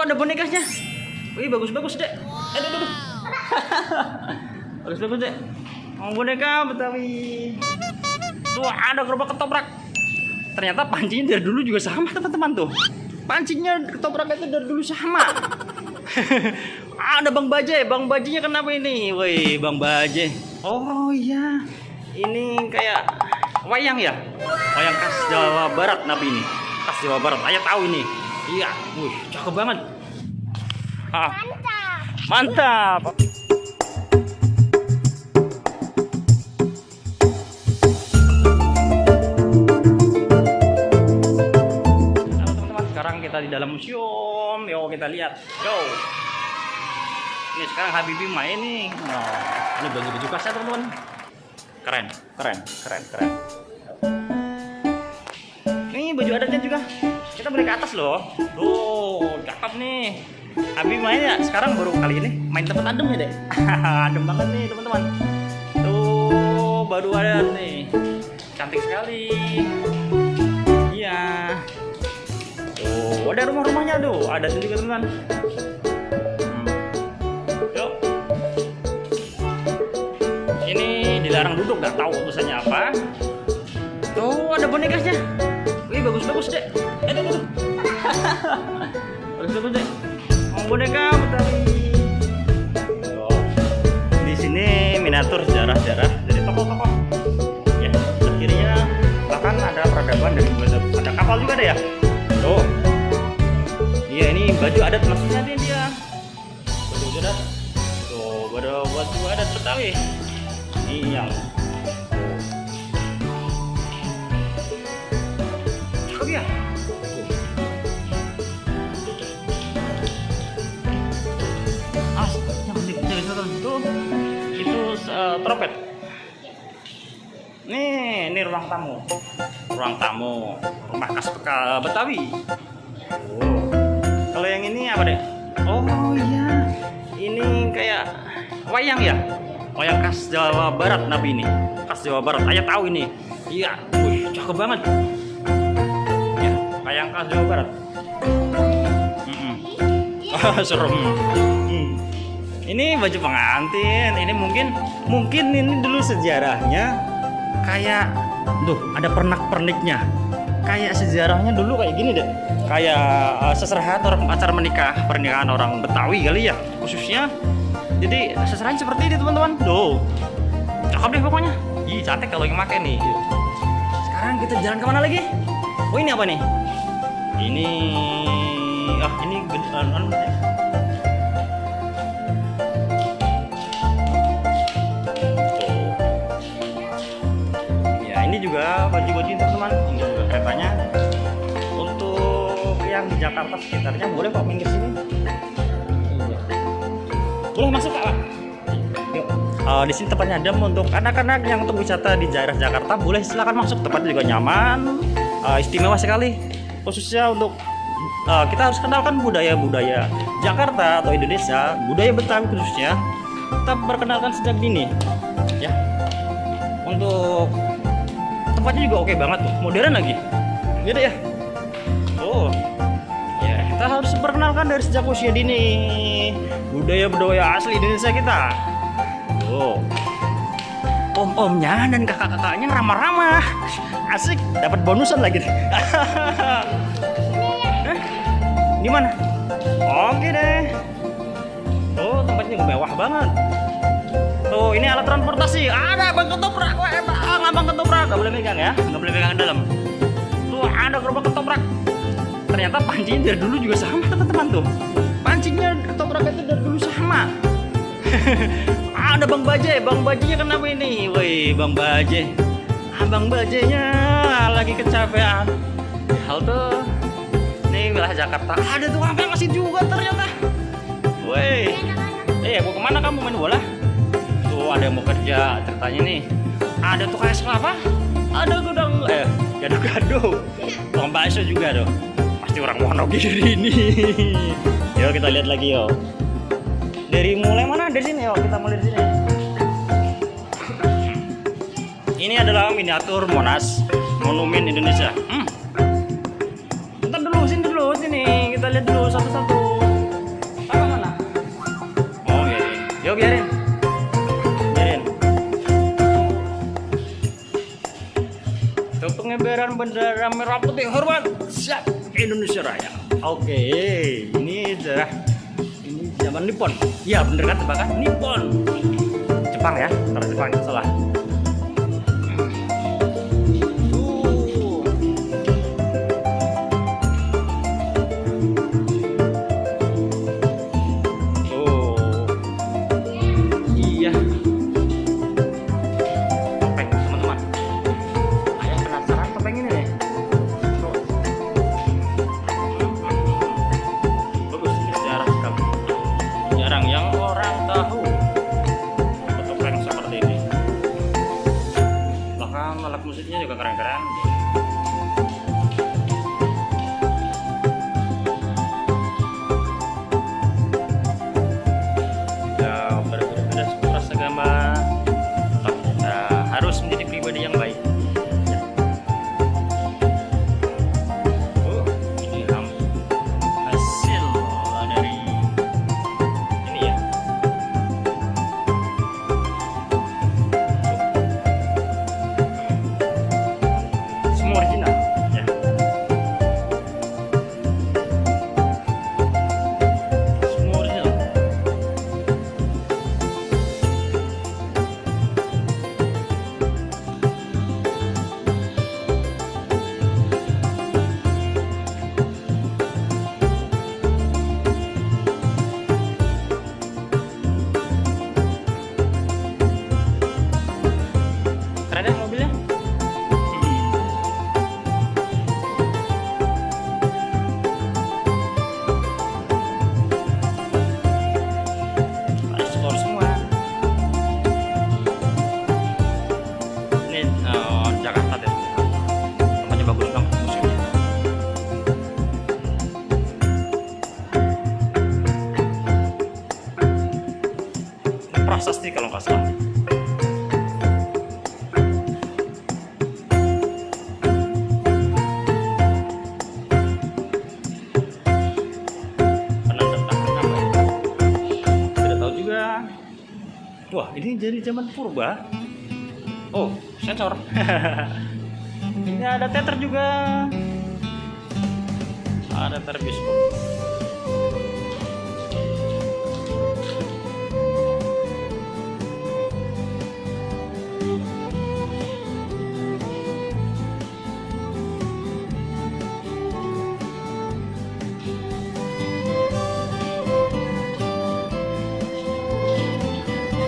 ada bonekanya. Wih, bagus-bagus, Dek. Aduh. Bagus-bagus, Dek. Mau boneka Betawi. Tuh, ada gerobak ketoprak. Ternyata pancingnya dari dulu juga sama, teman-teman tuh. Pancingnya ketoprak itu dari dulu sama. Ada Bang Bajai. Bang Bajainya kenapa ini? Woi, Bang Bajai. Oh iya. Ini kayak wayang ya? Wayang khas Jawa Barat nabi ini. Khas Jawa Barat. Ayah tahu ini. Iya. Wih, cakep banget. Mantap. Kita di dalam museum, yuk kita lihat. Go. Ini sekarang Habibie main nih. Nah, ini baju-baju khasnya teman-teman. Keren. Ini baju adatnya juga. Kita boleh ke atas loh. Tuh, cakep nih. Habibie main ya. Sekarang baru kali ini main tempat adem ya, Dek. Adem banget nih teman-teman. Tuh, baru ada nih. Cantik sekali. Iya. Oh, ada rumah-rumahnya tuh, ada juga teman. Yuk. Ini dilarang duduk, nggak tahu urusannya apa. Tuh, ada bonekanya. Wih, bagus-bagus, Dek. Aduh. Bagus-bagus, Dek. Mau boneka Betawi. Di sini miniatur sejarah-sejarah dari tokoh-tokoh. Ya, kirinya bahkan ada peradaban dari ada kapal juga ada ya. Tuh. Iya, ini baju adat maksudnya dia. Baju adat. Tuh, baju adat Betawi. Ini yang cakep ya. Yang penting tuh itu trompet. Ini ruang tamu. Rumah khas Betawi. Oh. Kalau yang ini apa, Dek? Oh iya. Ini kayak wayang ya? Wayang khas Jawa Barat nabi ini. Khas Jawa Barat. Ayah tahu ini. Iya. Wih, cakep banget. Ya, wayang khas Jawa Barat. Serem. Ini baju pengantin. Ini mungkin ini dulu sejarahnya kayak ada pernak-perniknya. Kayak sejarahnya dulu kayak gini deh. Kayak seserahan orang acara pernikahan orang Betawi kali ya khususnya. Jadi seserahan seperti ini teman-teman. Tuh, cakep deh pokoknya. Ih, cantik kalau yang pakai nih. Sekarang kita jalan kemana lagi? Oh, ini apa nih? Ini ya, ini juga baju-baju teman-teman. Ini juga keretanya. Untuk yang di Jakarta sekitarnya boleh kok minggir sini. Boleh masuk, Kak. Yuk. Di sini tempatnya adem untuk anak-anak yang untuk wisata di daerah Jakarta, boleh silakan masuk. Tempatnya juga nyaman, istimewa sekali. Khususnya untuk kita harus kenalkan budaya-budaya Jakarta atau Indonesia, budaya Betawi khususnya. Kita perkenalkan sejak dini, ya. Untuk tempatnya juga oke banget tuh, modern lagi, gitu ya. Oh, ya kita harus perkenalkan dari sejak usia dini budaya asli Indonesia kita. Oh, om-omnya dan kakak-kakaknya ramah-ramah, asik, dapat bonusan lagi. Di mana? Oke deh. Oh, tempatnya mewah banget. Tuh, ini alat transportasi. Ada Bang Ketoprak. Wah, Bang Ketoprak. Gak boleh megang ya. Gak boleh megang ke dalam. Tuh, ada gerobak ketoprak. Ternyata pancingnya dari dulu juga sama, teman-teman tuh. Pancingnya ketoprak itu dari dulu sama. Ada Bang Bajai. Bang Bajainya kenapa ini? Woi, Bang Bajai. Bang Bajainya lagi kecapean. Halte. Ini wilayah Jakarta. Ada tuh apa masih juga ternyata. Woi. Mau kemana kamu main bola? Tuh ada yang mau kerja ceritanya nih. Ada tuh kayak apa? Ada gudang gado-gado. Tukang bakso juga tuh. Pasti orang Wonogiri ini. Yuk kita lihat lagi yuk. Dari mulai mana? Dari sini yuk, kita mulai dari sini. Ini adalah miniatur Monas, Monumen Indonesia. Bentar dulu, sini kita lihat dulu satu-satu. daerah Merah Putih hormat siap Indonesia Raya. Oke, ini daerah ini zaman Nippon. Iya bener kan tebakan Nippon. Jepang ya, antara Jepang salah. Yang orang tahu topeng seperti ini, bahkan alat musiknya juga keren-keren. Ya berbeda ras agama, tetap kita harus menjadi pribadi yang baik. Ini hasil dari original ya. Semua original. Keren ya mobilnya. Jakarta deh, tempatnya bagus banget museumnya. Ini prasasti kalau nggak salah. Tidak tahu juga. Wah, ini jadi zaman purba. Oh, sensor. Ini ada teater juga. Ada teater bioskop.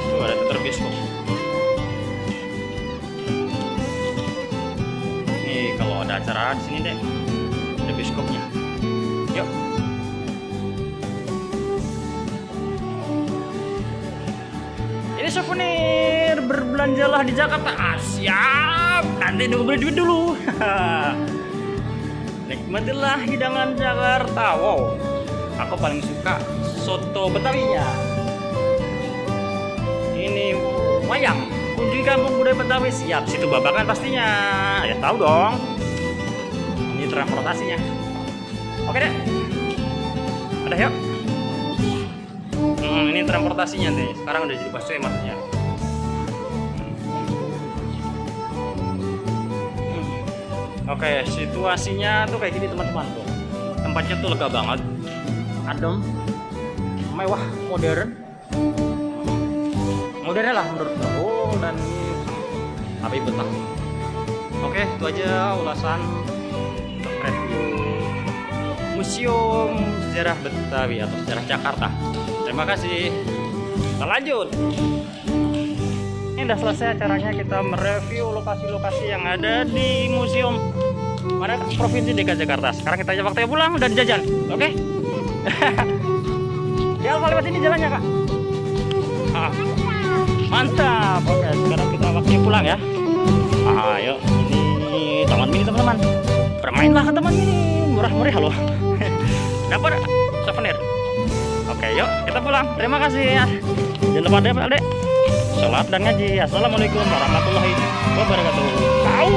Tuh ada teater bioskop. Kalau ada acara di sini deh, ada bioskopnya. Yuk. Ini souvenir, berbelanjalah di Jakarta. Siap. Nanti nunggu beli duit dulu. Nikmatilah hidangan Jakarta. Wow, aku paling suka soto Betawinya. Ini wayang. Kunjungi kampung budaya Betawi. Siap, situ Babakan pastinya. Ya tahu dong. Ini transportasinya. Oke deh. Ada yuk. Ini transportasinya deh. Sekarang udah jadi busway maksudnya. Oke, situasinya tuh kayak gini teman-teman tuh. Tempatnya tuh lega banget. Adem, mewah, modern. Modern lah menurut aku. Dan apa betah. Oke, itu aja ulasan untuk review Museum Sejarah Betawi atau Sejarah Jakarta. Terima kasih. Kita lanjut. Ini udah selesai acaranya, kita mereview lokasi-lokasi yang ada di museum mana Provinsi DKI Jakarta. Sekarang kita aja waktunya pulang dan jajan. Oke? Ya, lewat ini jalannya, Kak. Mantap. Oke, sekarang kita waktunya pulang ya. Ayo, ini taman mini teman-teman. Bermainlah ke taman mini, murah-murah loh. Dapat souvenir. Oke, yuk kita pulang. Terima kasih ya. Jangan lupa Adek, sholat dan ngaji. Assalamualaikum warahmatullahi wabarakatuh. Au.